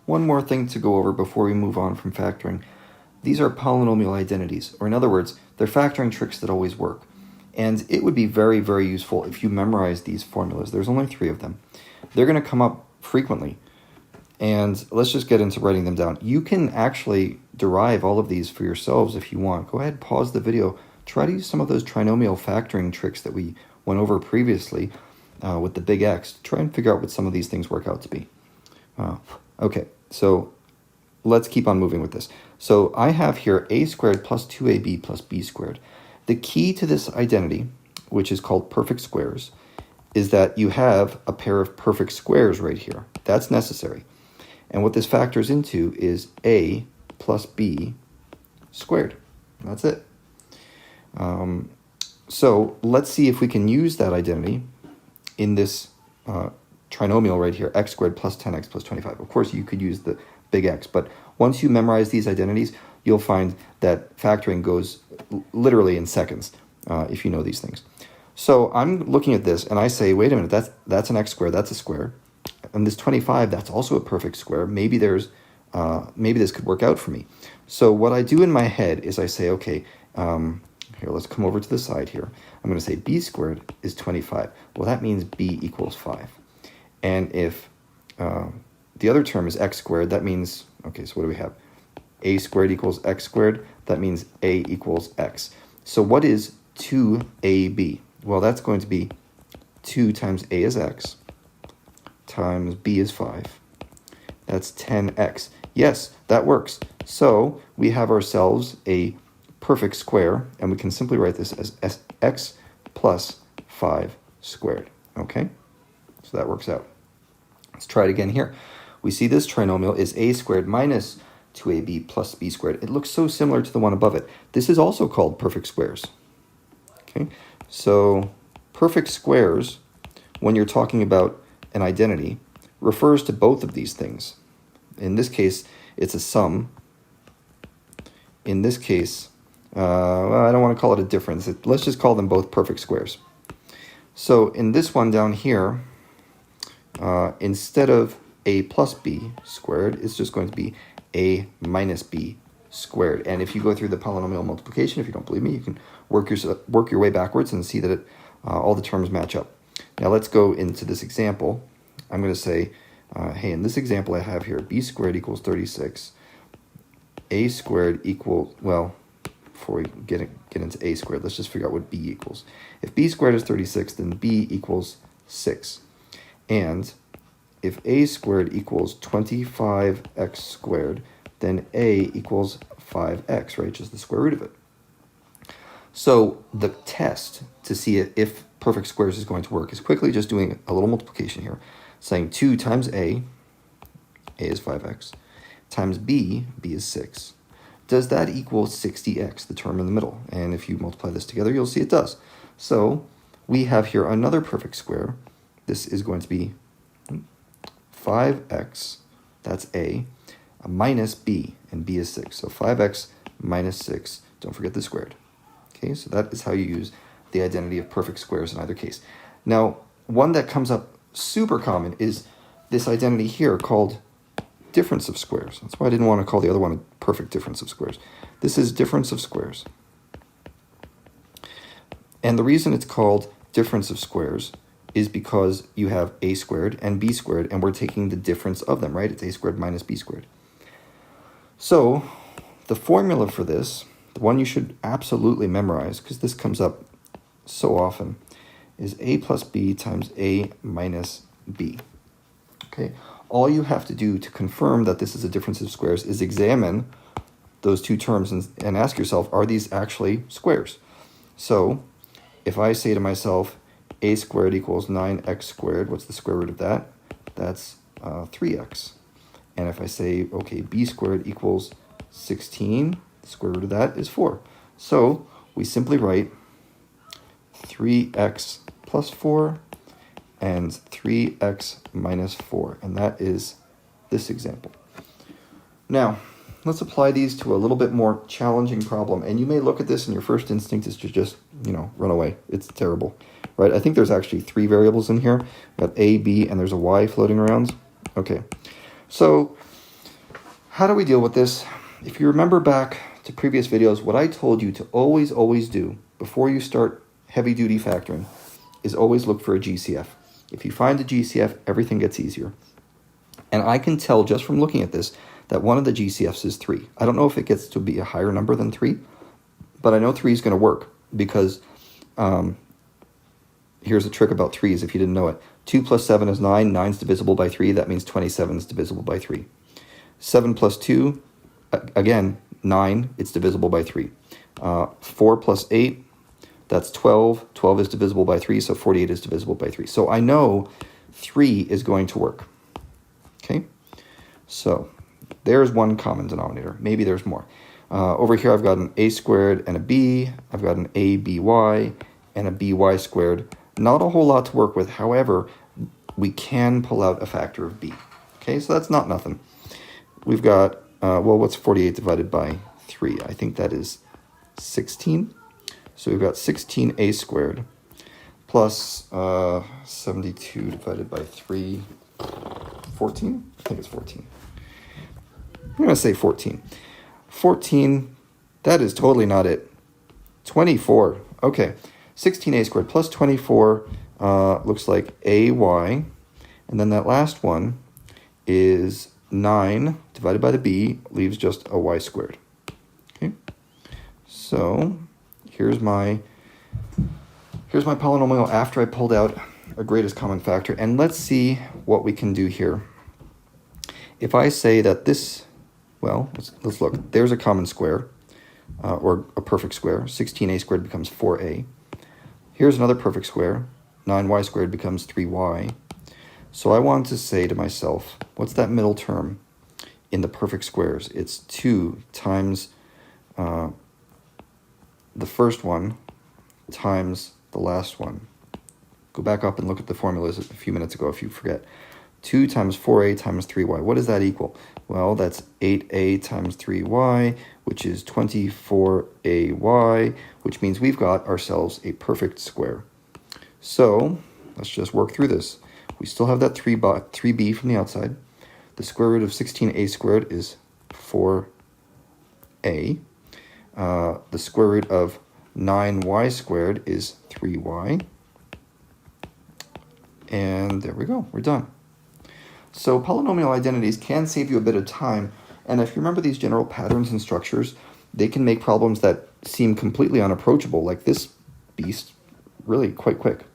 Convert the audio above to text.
one more thing to go over before we move on from factoring. These are polynomial identities, or in other words, they're factoring tricks that always work. And it would be very, very useful if you memorize these formulas. There's only 3 of them. They're going to come up frequently. And let's just get into writing them down. You can actually derive all of these for yourselves if you want. Go ahead, pause the video. Try to use some of those trinomial factoring tricks that we went over previously with the big X. Try and figure out what some of these things work out to be. Okay, so let's keep on moving with this. So I have here a squared plus 2ab plus b squared. The key to this identity, which is called perfect squares, is that you have a pair of perfect squares right here. That's necessary. And what this factors into is a plus b squared. That's it. So let's see if we can use that identity in this trinomial right here, x squared plus 10x plus 25. Of course, you could use the big X, but once you memorize these identities, you'll find that factoring goes literally in seconds if you know these things. So I'm looking at this and I say, wait a minute, that's an x squared, that's a square. And this 25, that's also a perfect square. Maybe maybe this could work out for me. So what I do in my head is I say, okay, here, let's come over to the side here. I'm going to say b squared is 25. Well, that means b equals 5. And if the other term is x squared, that means, okay, so what do we have? A squared equals x squared. That means a equals x. So what is 2ab? Well, that's going to be 2 times a is x times b is 5. That's 10x. Yes, that works. So we have ourselves a perfect square, and we can simply write this as x plus 5 squared. Okay? So that works out. Let's try it again here. We see this trinomial is a squared minus 2ab plus b squared. It looks so similar to the one above it. This is also called perfect squares. Okay? So perfect squares, when you're talking about an identity, refers to both of these things. In this case, it's a sum. In this case, well, I don't want to call it a difference. Let's just call them both perfect squares. So in this one down here, instead of a plus b squared, it's just going to be a minus b squared. And if you go through the polynomial multiplication, if you don't believe me, you can work your way backwards and see that all the terms match up. Now let's go into this example. I'm going to say, hey, in this example I have here, b squared equals 36. A squared equals, well, before we get into a squared, let's just figure out what b equals. If b squared is 36, then b equals 6. And if a squared equals 25x squared, then a equals 5x, right? Just the square root of it. So the test to see if perfect squares is going to work is quickly just doing a little multiplication here, saying 2 times a is 5x, times b is 6. Does that equal 60x, the term in the middle? And if you multiply this together, you'll see it does. So we have here another perfect square. This is going to be 5x, that's a minus b, and b is 6. So 5x minus 6, don't forget the squared. Okay, so that is how you use the identity of perfect squares in either case. Now, one that comes up super common is this identity here called difference of squares. That's why I didn't want to call the other one a perfect difference of squares. This is difference of squares. And the reason it's called difference of squares is because you have a squared and b squared, and we're taking the difference of them, right? It's a squared minus b squared. So the formula for this, the one you should absolutely memorize, because this comes up so often, is a plus b times a minus b. Okay? All you have to do to confirm that this is a difference of squares is examine those two terms and ask yourself, are these actually squares? So if I say to myself, a squared equals 9x squared, what's the square root of that? That's 3x. And if I say, okay, b squared equals 16, the square root of that is 4. So we simply write 3x plus 4 and 3x minus 4, and that is this example. Now, let's apply these to a little bit more challenging problem, and you may look at this and your first instinct is to just, run away. It's terrible, right? I think there's actually 3 variables in here. We've got a, b, and there's a y floating around. Okay, so how do we deal with this? If you remember back to previous videos, what I told you to always do before you start heavy-duty factoring is always look for a GCF. If you find a GCF, everything gets easier. And I can tell just from looking at this that one of the GCFs is 3. I don't know if it gets to be a higher number than 3, but I know 3 is going to work because here's a trick about 3s if you didn't know it. 2 plus 7 is 9. 9 is divisible by 3. That means 27 is divisible by 3. 7 plus 2, again, 9. It's divisible by 3. 4 plus 8, that's 12. 12 is divisible by 3, so 48 is divisible by 3. So I know 3 is going to work. Okay? So there's one common denominator. Maybe there's more. Over here I've got an a squared and a b. I've got an aby and a by squared. Not a whole lot to work with. However, we can pull out a factor of b. Okay, so that's not nothing. We've got, well, what's 48 divided by 3? I think that is 16. So we've got 16a squared plus 72 divided by 3, 14? I think it's 14. I'm going to say 14. 14, that is totally not it. 24. Okay, 16a squared plus 24 looks like ay. And then that last one is 9 divided by the b leaves just a y squared. Okay, so here's my polynomial after I pulled out a greatest common factor. And let's see what we can do here. If I say that this, well, let's look. There's a common square, or a perfect square. 16a squared becomes 4a. Here's another perfect square. 9y squared becomes 3y. So I want to say to myself, what's that middle term in the perfect squares? It's 2 times the first one times the last one. Go back up and look at the formulas a few minutes ago if you forget. 2 times 4a times 3y. What does that equal? Well, that's 8a times 3y, which is 24ay, which means we've got ourselves a perfect square. So let's just work through this. We still have that 3b from the outside. The square root of 16a squared is 4a. The square root of 9y squared is 3y. And there we go, we're done. So polynomial identities can save you a bit of time, and if you remember these general patterns and structures, they can make problems that seem completely unapproachable, like this beast, really quite quick.